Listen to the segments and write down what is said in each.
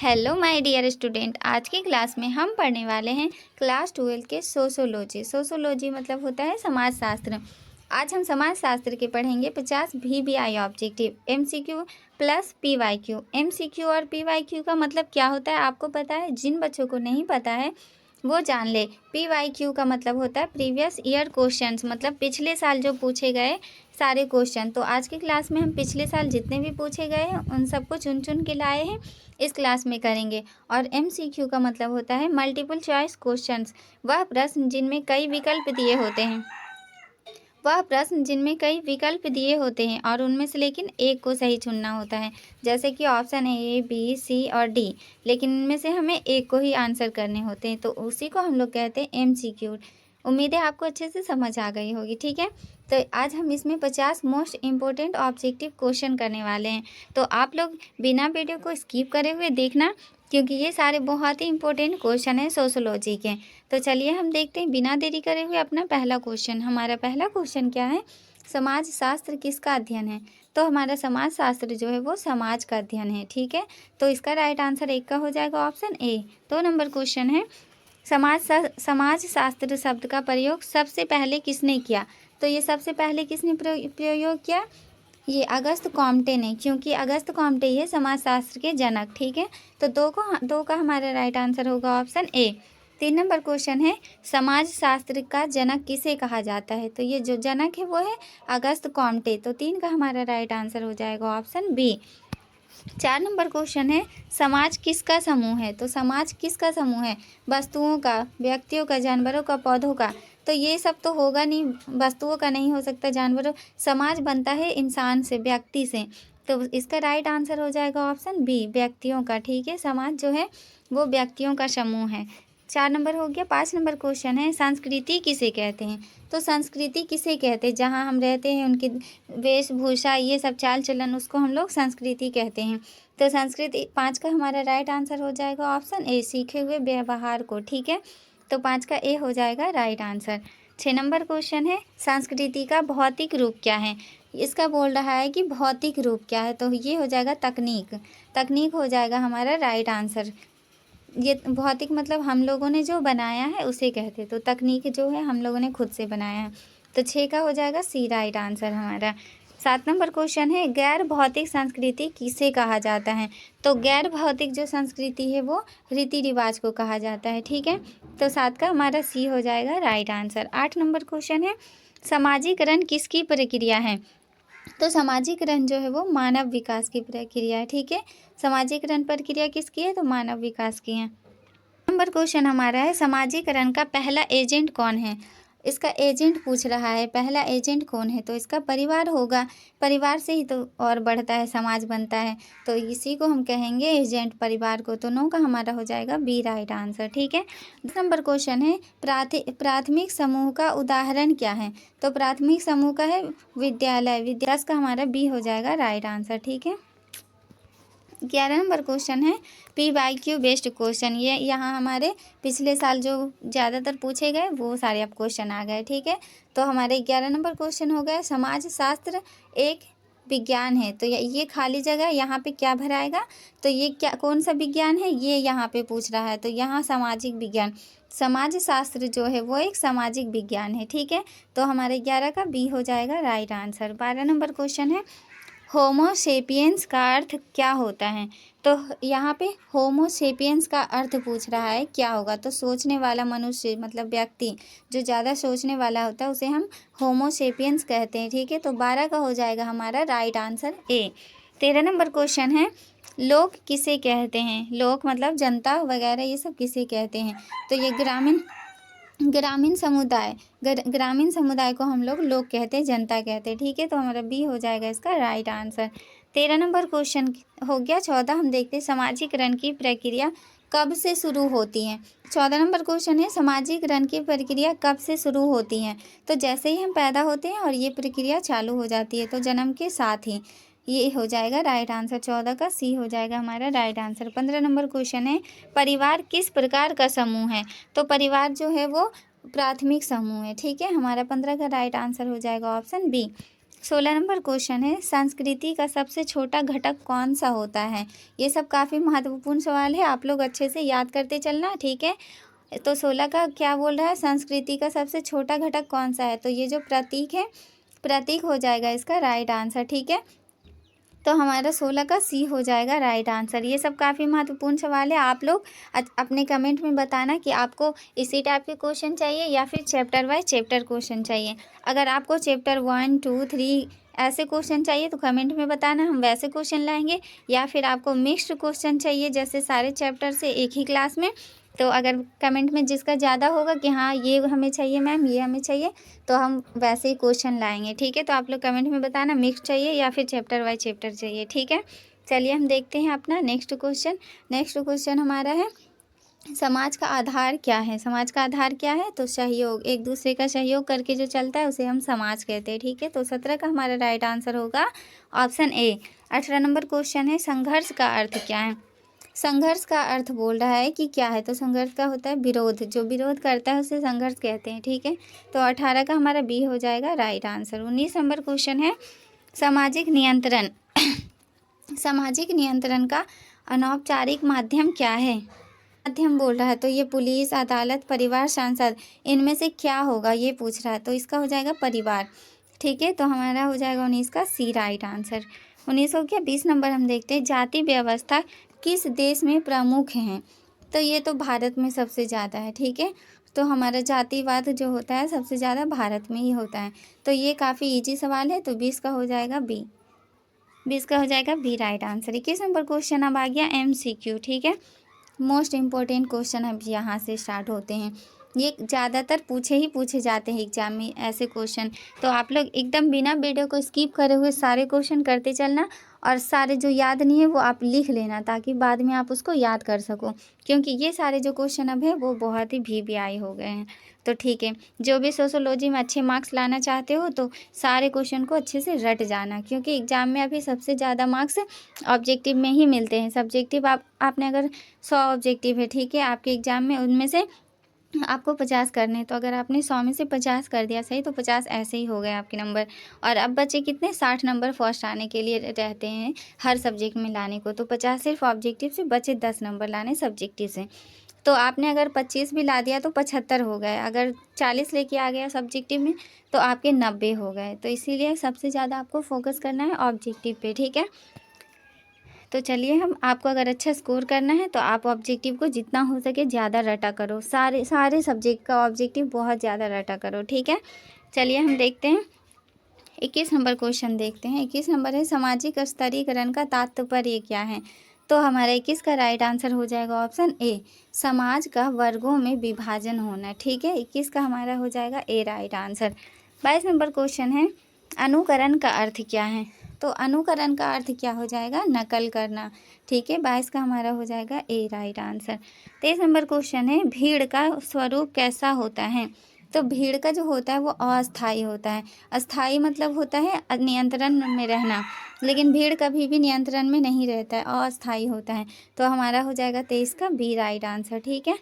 Hello my dear student. आज की class में हम पढ़ने वाले हैं क्लास 12 के सोशोलॉजी। सोशोलॉजी मतलब होता है समाजशास्त्र। आज हम समाजशास्त्र के पढ़ेंगे 50 VBI objective, MCQ plus PYQ। MCQ और PYQ का मतलब क्या होता है आपको पता है? जिन बच्चों को नहीं पता है वो जान ले। PYQ का मतलब होता है प्रीवियस ईयर क्वेश्चंस, मतलब पिछले साल जो पूछे गए सारे क्वेश्चन। तो आज की क्लास में हम पिछले साल जितने भी पूछे गए हैं उन सबको चुन चुन के लाए हैं, इस क्लास में करेंगे। और MCQ का मतलब होता है मल्टीपल चॉइस क्वेश्चंस, वह प्रश्न जिनमें कई विकल्प दिए होते हैं और उनमें से लेकिन एक को सही चुनना होता है। जैसे कि ऑप्शन A, B, C और D, लेकिन इनमें से हमें एक को ही आंसर करने होते हैं, तो उसी को हम लोग कहते हैं MCQ। उम्मीद है आपको अच्छे से समझ आ गई होगी, ठीक है। तो आज हम इसमें 50 मोस्ट इम्पोर्टेंट ऑब्जेक्टिव क्वेश्चन करने वाले हैं, तो आप लोग बिना वीडियो को स्किप करे हुए देखना, क्योंकि ये सारे बहुत ही इंपॉर्टेंट क्वेश्चन हैं सोशोलॉजी के। तो चलिए हम देखते हैं बिना देरी करे हुए अपना पहला क्वेश्चन। हमारा पहला क्वेश्चन क्या है? समाज शास्त्र किसका अध्ययन है? तो हमारा समाज शास्त्र जो है वो समाज का अध्ययन है, ठीक है। तो इसका राइट आंसर एक का हो जाएगा ऑप्शन A। 2 नंबर क्वेश्चन है, समाज शास्त्र शब्द का प्रयोग सबसे पहले किसने किया? तो ये सबसे पहले किसने प्रयोग किया? ये अगस्त कॉम्टे ने, क्योंकि अगस्त कॉम्टे ये समाजशास्त्र के जनक, ठीक है। तो दो का हमारा राइट आंसर होगा ऑप्शन A। 3 नंबर क्वेश्चन है, समाजशास्त्र का जनक किसे कहा जाता है? तो ये जो जनक है वो है अगस्त कॉम्टे, तो 3 का हमारा राइट आंसर हो जाएगा ऑप्शन B। 4 नंबर क्वेश्चन है, समाज किसका समूह है? तो समाज किसका समूह है? वस्तुओं का, व्यक्तियों का, जानवरों का, पौधों का? तो ये सब तो होगा नहीं, वस्तुओं का नहीं हो सकता, जानवरों। समाज बनता है इंसान से, व्यक्ति से, तो इसका राइट आंसर हो जाएगा ऑप्शन B, व्यक्तियों का, ठीक है। समाज जो है वो व्यक्तियों का समूह है। 4 नंबर हो गया। 5 नंबर क्वेश्चन है, संस्कृति किसे कहते हैं? तो संस्कृति किसे कहते हैं? जहाँ हम रहते हैं उनकी वेशभूषा, ये सब चाल चलन, उसको हम लोग संस्कृति कहते हैं। तो संस्कृति 5 का हमारा राइट आंसर हो जाएगा ऑप्शन A, सीखे हुए व्यवहार को, ठीक है। तो 5 का A हो जाएगा राइट आंसर। 6 नंबर क्वेश्चन है, संस्कृति का भौतिक रूप क्या है? इसका बोल रहा है कि भौतिक रूप क्या है, तो ये हो जाएगा तकनीक। तकनीक हो जाएगा हमारा राइट आंसर। ये भौतिक मतलब हम लोगों ने जो बनाया है उसे कहते, तो तकनीक जो है हम लोगों ने खुद से बनाया है। तो 6 का हो जाएगा C राइट आंसर हमारा। 7 नंबर क्वेश्चन है, गैर भौतिक संस्कृति किसे कहा जाता है? तो गैर भौतिक जो संस्कृति है वो रीति रिवाज को कहा जाता है, ठीक है। तो 7 का हमारा C हो जाएगा राइट आंसर। 8 नंबर क्वेश्चन है, सामाजिकरण किसकी प्रक्रिया है? तो सामाजिकरण जो है वो मानव विकास की प्रक्रिया है, ठीक है। सामाजिकरण प्रक्रिया किसकी है? तो मानव विकास की है। नंबर क्वेश्चन हमारा है, सामाजिकरण का पहला एजेंट कौन है? इसका एजेंट पूछ रहा है, पहला एजेंट कौन है? तो इसका परिवार होगा। परिवार से ही तो और बढ़ता है, समाज बनता है, तो इसी को हम कहेंगे एजेंट, परिवार को। तो 9 का हमारा हो जाएगा B राइट आंसर, ठीक है। 10 नंबर क्वेश्चन है, प्राथमिक समूह का उदाहरण क्या है? तो प्राथमिक समूह का है विद्यालय। 10 का हमारा B हो जाएगा राइट आंसर, ठीक है। 11 नंबर क्वेश्चन है, PYQ बेस्ड क्वेश्चन। ये यहाँ हमारे पिछले साल जो ज़्यादातर पूछे गए वो सारे अब क्वेश्चन आ गए, ठीक है। तो हमारे 11 नंबर क्वेश्चन हो गए, समाज शास्त्र एक विज्ञान है। तो ये खाली जगह यहाँ पे क्या भराएगा? तो ये क्या, कौन सा विज्ञान है ये यहाँ पे पूछ रहा है, तो यहाँ सामाजिक विज्ञान। समाज शास्त्र जो है वो एक सामाजिक विज्ञान है, ठीक है। तो हमारे 11 का B हो जाएगा राइट आंसर। 12 नंबर क्वेश्चन है, होमोसेपियंस का अर्थ क्या होता है? तो यहाँ पे होमोसेपियंस का अर्थ पूछ रहा है क्या होगा? तो सोचने वाला मनुष्य, मतलब व्यक्ति जो ज़्यादा सोचने वाला होता है उसे हम होमोसेपियंस कहते हैं, ठीक है। तो 12 का हो जाएगा हमारा right answer A। 13 number question है, लोग किसे कहते हैं? लोग मतलब जनता वगैरह, ये सब किसे कहते हैं? तो ये ग्रामीण समुदाय को हम लोग कहते हैं, जनता कहते हैं, ठीक है। तो हमारा B हो जाएगा इसका राइट आंसर। 13 नंबर क्वेश्चन हो गया। 14 हम देखते हैं, समाजीकरण की प्रक्रिया कब से शुरू होती है? 14 नंबर क्वेश्चन है, समाजीकरण की प्रक्रिया कब से शुरू होती है? तो जैसे ही हम पैदा होते हैं और ये प्रक्रिया चालू हो जाती है, तो जन्म के साथ ही, ये हो जाएगा राइट आंसर। 14 का C हो जाएगा हमारा राइट आंसर। 15 नंबर क्वेश्चन है, परिवार किस प्रकार का समूह है? तो परिवार जो है वो प्राथमिक समूह है, ठीक है। हमारा 15 का राइट आंसर हो जाएगा ऑप्शन B। 16 नंबर क्वेश्चन है, संस्कृति का सबसे छोटा घटक कौन सा होता है? ये सब काफ़ी महत्वपूर्ण सवाल है, आप लोग अच्छे से याद करते चलना, ठीक है। तो 16 का क्या बोल रहा है, संस्कृति का सबसे छोटा घटक कौन सा है? तो ये जो प्रतीक है, प्रतीक हो जाएगा इसका राइट आंसर, ठीक है। तो हमारा 16 का सी हो जाएगा राइट आंसर। ये सब काफ़ी महत्वपूर्ण सवाल है, आप लोग अपने कमेंट में बताना कि आपको इसी टाइप के क्वेश्चन चाहिए या फिर चैप्टर वाइज चैप्टर क्वेश्चन चाहिए। अगर आपको चैप्टर 1, 2, 3 ऐसे क्वेश्चन चाहिए तो कमेंट में बताना, हम वैसे क्वेश्चन लाएंगे। या फिर आपको मिक्स्ड क्वेश्चन चाहिए जैसे सारे चैप्टर से एक ही क्लास में, तो अगर कमेंट में जिसका ज़्यादा होगा कि हाँ ये हमें चाहिए मैम, ये हमें चाहिए, तो हम वैसे ही क्वेश्चन लाएंगे, ठीक है। तो आप लोग कमेंट में बताना मिक्स चाहिए या फिर चैप्टर वाइज चैप्टर चाहिए, ठीक है। चलिए हम देखते हैं अपना नेक्स्ट क्वेश्चन। नेक्स्ट क्वेश्चन हमारा है, समाज का आधार क्या है? समाज का आधार क्या है? तो सहयोग, एक दूसरे का सहयोग करके जो चलता है उसे हम समाज कहते हैं, ठीक है। तो 17 का हमारा राइट आंसर होगा ऑप्शन ए। 18 नंबर क्वेश्चन है, संघर्ष का अर्थ क्या है? संघर्ष का अर्थ बोल रहा है कि क्या है? तो संघर्ष का होता है विरोध, जो विरोध करता है उसे संघर्ष कहते हैं, ठीक है। तो 18 का हमारा बी हो जाएगा राइट आंसर। 19 नंबर क्वेश्चन है, सामाजिक नियंत्रण सामाजिक नियंत्रण का अनौपचारिक माध्यम क्या है? माध्यम बोल रहा है, तो ये पुलिस, अदालत, परिवार, सांसद, इनमें से क्या होगा ये पूछ रहा है। तो इसका हो जाएगा परिवार, ठीक है। तो हमारा हो जाएगा 19 का सी राइट आंसर। 19 हो गया। 20 नंबर हम देखते हैं, जाति व्यवस्था किस देश में प्रमुख हैं? तो ये तो भारत में सबसे ज़्यादा है, ठीक है। तो हमारा जातिवाद जो होता है सबसे ज़्यादा भारत में ही होता है। तो ये काफ़ी इजी सवाल है, तो 20 का हो जाएगा बी। 20 का हो जाएगा B right answer. 21 number question अब आ गया MCQ, ठीक है। मोस्ट इम्पोर्टेंट क्वेश्चन अब यहाँ से स्टार्ट होते हैं। ये ज़्यादातर पूछे जाते हैं एग्जाम में ऐसे क्वेश्चन। तो आप लोग एकदम बिना वीडियो को स्किप करे हुए सारे क्वेश्चन करते चलना, और सारे जो याद नहीं है वो आप लिख लेना ताकि बाद में आप उसको याद कर सको, क्योंकि ये सारे जो क्वेश्चन अब है वो बहुत ही VVI हो गए हैं। तो ठीक है, जो भी सोशोलॉजी में अच्छे मार्क्स लाना चाहते हो तो सारे क्वेश्चन को अच्छे से रट जाना, क्योंकि एग्जाम में अभी सबसे ज़्यादा मार्क्स ऑब्जेक्टिव में ही मिलते हैं। सब्जेक्टिव आपने अगर 100 ऑब्जेक्टिव है, ठीक है, आपके एग्जाम में, उनमें से आपको 50 करने हैं। तो अगर आपने 100 में से 50 कर दिया सही, तो 50 ऐसे ही हो गए आपके नंबर। और अब बचे कितने, 60 नंबर फर्स्ट आने के लिए रहते हैं हर सब्जेक्ट में लाने को। तो 50 सिर्फ ऑब्जेक्टिव से, बचे 10 नंबर लाने सब्जेक्टिव से। तो आपने अगर 25 भी ला दिया तो 75 हो गए। अगर 40 लेके आ गया सब्जेक्टिव में तो आपके 90 हो गए। तो इसीलिए सबसे ज़्यादा आपको फोकस करना है ऑब्जेक्टिव पे, ठीक है। तो चलिए, हम आपको अगर अच्छा स्कोर करना है तो आप ऑब्जेक्टिव को जितना हो सके ज़्यादा रटा करो, सारे सब्जेक्ट का ऑब्जेक्टिव बहुत ज़्यादा रटा करो, ठीक है। चलिए हम देखते हैं 21 नंबर क्वेश्चन देखते हैं। 21 नंबर है, सामाजिक स्तरीकरण का तात्पर्य क्या है? तो हमारा 21 का राइट आंसर हो जाएगा ऑप्शन ए, समाज का वर्गों में विभाजन होना, ठीक है। 21 का हमारा हो जाएगा ए राइट आंसर। 22 नंबर क्वेश्चन है, अनुकरण का अर्थ क्या है? तो अनुकरण का अर्थ क्या हो जाएगा, नकल करना, ठीक है। 22 का हमारा हो जाएगा ए राइट आंसर। 23 नंबर क्वेश्चन है, भीड़ का स्वरूप कैसा होता है? तो भीड़ का जो होता है वो अस्थाई होता है। अस्थाई मतलब होता है नियंत्रण में रहना, लेकिन भीड़ कभी भी नियंत्रण में नहीं रहता है, अस्थाई होता है। तो हमारा हो जाएगा 23 का बी राइट आंसर, ठीक है।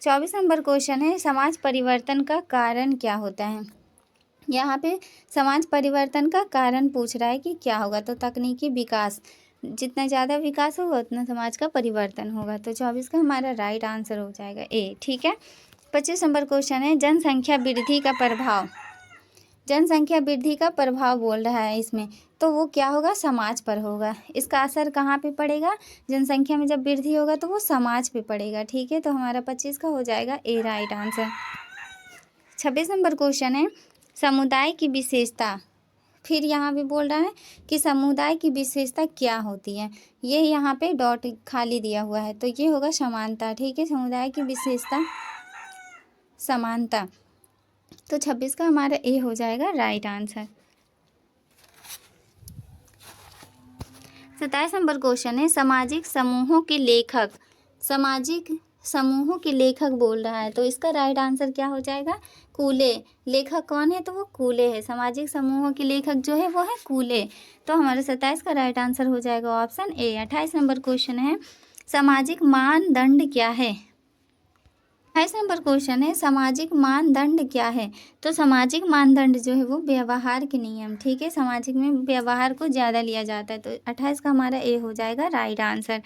24 नंबर क्वेश्चन है, समाज परिवर्तन का कारण क्या होता है? यहाँ पे समाज परिवर्तन का कारण पूछ रहा है कि क्या होगा। तो तकनीकी विकास, जितना ज़्यादा विकास होगा उतना समाज का परिवर्तन होगा। तो 24 का हमारा राइट आंसर हो जाएगा ए, ठीक है। 25 नंबर क्वेश्चन है, जनसंख्या वृद्धि का प्रभाव। जनसंख्या वृद्धि का प्रभाव बोल रहा है इसमें, तो वो क्या होगा, समाज पर होगा। इसका असर कहाँ पे पड़ेगा, जनसंख्या में जब वृद्धि होगा तो वो समाज पे पड़ेगा, ठीक है। तो हमारा 25 का हो जाएगा ए राइट आंसर। 26 नंबर क्वेश्चन है, समुदाय की विशेषता। फिर यहाँ भी बोल रहा है कि समुदाय की विशेषता क्या होती है। ये यहाँ पे डॉट खाली दिया हुआ है, तो ये होगा समानता, ठीक है। समुदाय की विशेषता समानता। तो 26 का हमारा ए हो जाएगा राइट आंसर। 27 नंबर क्वेश्चन है, सामाजिक समूहों के लेखक। सामाजिक समूहों के लेखक बोल रहा है, तो इसका राइट आंसर क्या हो जाएगा, कूले। लेखक कौन है, तो वो कूले है। सामाजिक समूहों के लेखक जो है वो है कूले। तो हमारा 27 का राइट आंसर हो जाएगा ऑप्शन ए। 28 नंबर क्वेश्चन है, सामाजिक मानदंड क्या है? 28 नंबर क्वेश्चन है सामाजिक मानदंड क्या है। तो सामाजिक मानदंड जो है वो व्यवहार के नियम, ठीक है, सामाजिक में व्यवहार को ज़्यादा लिया जाता है, तो 28 का हमारा ए हो जाएगा राइट आंसर।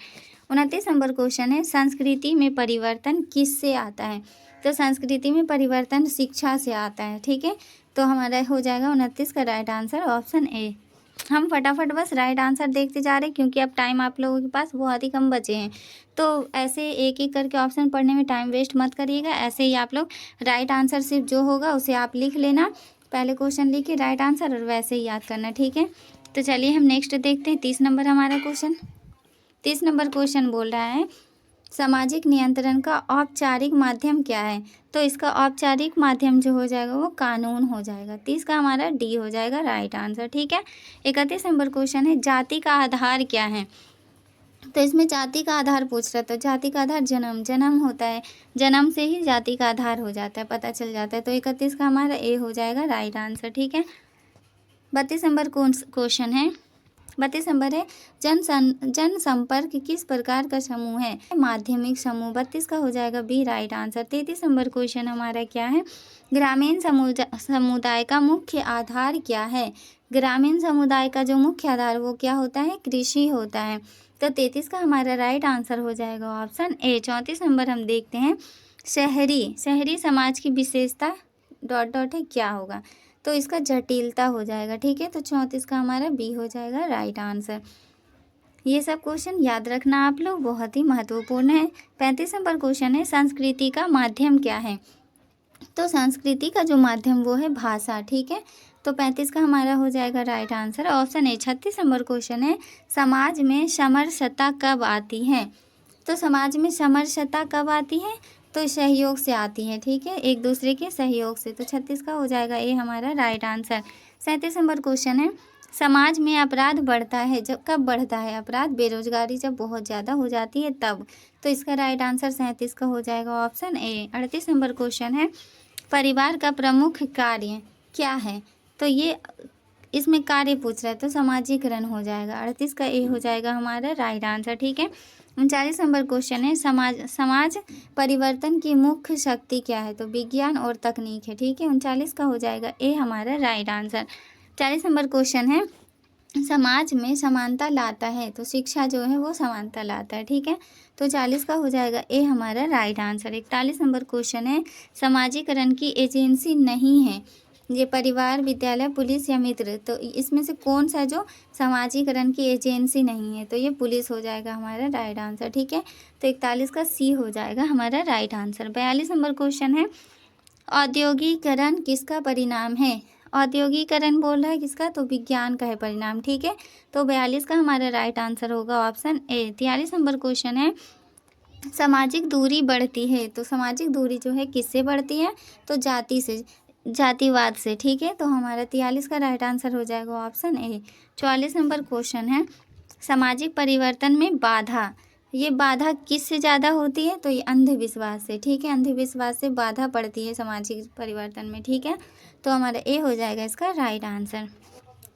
29 नंबर क्वेश्चन है संस्कृति में परिवर्तन किससे आता है। तो संस्कृति में परिवर्तन शिक्षा से आता है, ठीक है, तो हमारा हो जाएगा 29 का राइट आंसर ऑप्शन ए। हम फटाफट बस राइट आंसर देखते जा रहे हैं क्योंकि अब टाइम आप लोगों के पास बहुत ही कम बचे हैं, तो ऐसे एक एक करके ऑप्शन पढ़ने में टाइम वेस्ट मत करिएगा। ऐसे ही आप लोग राइट आंसर सिर्फ जो होगा उसे आप लिख लेना, पहले क्वेश्चन लिखिए राइट आंसर और वैसे ही याद करना, ठीक है। तो चलिए हम नेक्स्ट देखते हैं 30 नंबर हमारा क्वेश्चन। 30 नंबर क्वेश्चन बोल रहा है सामाजिक नियंत्रण का औपचारिक माध्यम क्या है। तो इसका औपचारिक माध्यम जो हो जाएगा वो कानून हो जाएगा। 30 का हमारा डी हो जाएगा राइट आंसर, ठीक है। 31 नंबर क्वेश्चन है जाति का आधार क्या है। तो इसमें जाति का आधार पूछ रहा था, जाति का आधार जन्म होता है, जन्म से ही जाति का आधार हो जाता है, पता चल जाता है, तो 31 का हमारा ए हो जाएगा राइट आंसर, ठीक है। 32 नंबर क्वेश्चन है, 32 नंबर है जनसंपर्क किस प्रकार का समूह है। माध्यमिक समूह, 32 का हो जाएगा B right answer. 33 number question हमारा क्या है ग्रामीण समुदाय का मुख्य आधार क्या है। ग्रामीण समुदाय का जो मुख्य आधार वो क्या होता है, कृषि होता है, तो 33 का हमारा राइट आंसर हो जाएगा ऑप्शन ए। 34 नंबर हम देखते हैं शहरी समाज की विशेषता डॉट है क्या होगा। तो इसका जटिलता हो जाएगा, ठीक है, तो 34 का हमारा बी हो जाएगा राइट आंसर। ये सब क्वेश्चन याद रखना आप लोग, बहुत ही महत्वपूर्ण है। 35 नंबर क्वेश्चन है संस्कृति का माध्यम क्या है। तो संस्कृति का जो माध्यम वो है भाषा, ठीक है, तो 35 का हमारा हो जाएगा right answer option A. 36 number question है समाज में समरसता कब आती है। तो समाज में समरसता कब आती है, तो सहयोग से आती है, ठीक है, एक दूसरे के सहयोग से, तो 36 का हो जाएगा ये हमारा राइट आंसर। 37 नंबर क्वेश्चन है समाज में अपराध बढ़ता है जब, कब बढ़ता है अपराध, बेरोजगारी जब बहुत ज़्यादा हो जाती है तब, तो इसका राइट आंसर 37 का हो जाएगा ऑप्शन ए। 38 नंबर क्वेश्चन है परिवार का प्रमुख कार्य क्या है। तो ये इसमें कार्य पूछ रहा है तो समाजीकरण हो जाएगा, 38 का ए हो जाएगा हमारा राइट आंसर, ठीक है। 39 नंबर क्वेश्चन है समाज परिवर्तन की मुख्य शक्ति क्या है। तो विज्ञान और तकनीक है, ठीक है, 39 का हो जाएगा ए हमारा राइट आंसर। 40 नंबर क्वेश्चन है समाज में समानता लाता है। तो शिक्षा जो है वो समानता लाता है, ठीक है, तो 40 का हो जाएगा ए हमारा राइट आंसर। 41 नंबर क्वेश्चन है समाजीकरण की एजेंसी नहीं है ये परिवार, विद्यालय, पुलिस या मित्र, तो इसमें से कौन सा जो समाजीकरण की एजेंसी नहीं है, तो ये पुलिस हो जाएगा हमारा राइट आंसर, ठीक है, तो 41 का सी हो जाएगा हमारा राइट आंसर। 42 नंबर क्वेश्चन है औद्योगिकरण किसका परिणाम है। औद्योगिकरण बोल रहा है किसका, तो विज्ञान का है परिणाम, ठीक है, तो 42 का हमारा राइट आंसर होगा ऑप्शन ए। 43 नंबर क्वेश्चन है सामाजिक दूरी बढ़ती है। तो सामाजिक दूरी जो है किससे बढ़ती है, तो जाति से, जातिवाद से, ठीक है, तो हमारा 43 का राइट आंसर हो जाएगा ऑप्शन ए। 44 नंबर क्वेश्चन है सामाजिक परिवर्तन में बाधा, ये बाधा किससे ज़्यादा होती है, तो ये अंधविश्वास से, ठीक है, अंधविश्वास से बाधा पड़ती है सामाजिक परिवर्तन में, ठीक है, तो हमारा ए हो जाएगा इसका राइट आंसर।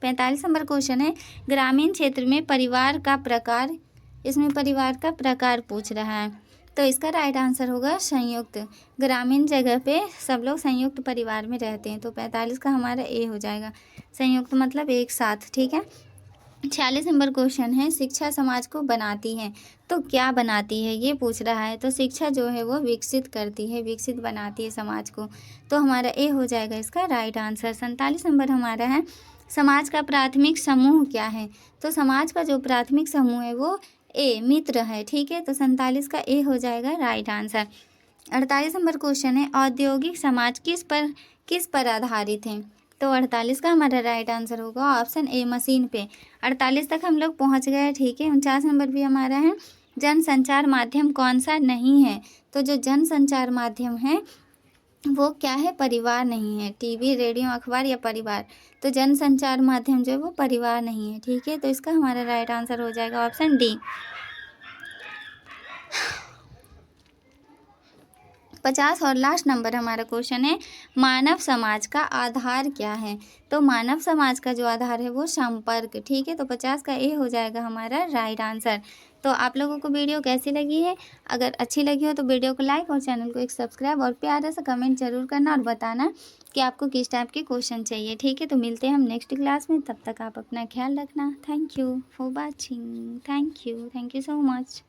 45 नंबर क्वेश्चन है ग्रामीण क्षेत्र में परिवार का प्रकार, इसमें परिवार का प्रकार पूछ रहा है, तो इसका राइट आंसर होगा संयुक्त। ग्रामीण जगह पे सब लोग संयुक्त परिवार में रहते हैं, तो 45 का हमारा ए हो जाएगा, संयुक्त मतलब एक साथ, ठीक है। 46 नंबर क्वेश्चन है शिक्षा समाज को बनाती है। तो क्या बनाती है ये पूछ रहा है, तो शिक्षा जो है वो विकसित करती है, विकसित बनाती है समाज को, तो हमारा ए हो जाएगा इसका राइट आंसर। 47 नंबर हमारा है समाज का प्राथमिक समूह क्या है। तो समाज का जो प्राथमिक समूह है वो ए मित्र है, ठीक है, तो 47 का ए हो जाएगा राइट आंसर। 48 नंबर क्वेश्चन है औद्योगिक समाज किस पर आधारित है। तो 48 का हमारा राइट आंसर होगा ऑप्शन ए मशीन पे। 48 तक हम लोग पहुंच गए, ठीक है। 49 नंबर भी हमारा है जनसंचार माध्यम कौन सा नहीं है। तो जो जनसंचार माध्यम है वो क्या है, परिवार नहीं है, टीवी, रेडियो, अखबार या परिवार, तो जनसंचार माध्यम जो है वो परिवार नहीं है, ठीक है, तो इसका हमारा राइट आंसर हो जाएगा ऑप्शन डी। 50 और लास्ट नंबर हमारा क्वेश्चन है मानव समाज का आधार क्या है। तो मानव समाज का जो आधार है वो संपर्क, ठीक है, तो 50 का ए हो जाएगा हमारा राइट आंसर। तो आप लोगों को वीडियो कैसी लगी है? अगर अच्छी लगी हो तो वीडियो को लाइक और चैनल को एक सब्सक्राइब और प्यारा सा कमेंट ज़रूर करना और बताना कि आपको किस टाइप के क्वेश्चन चाहिए, ठीक है? तो मिलते हैं हम नेक्स्ट क्लास में, तब तक आप अपना ख्याल रखना। Thank you for watching. Thank you so much.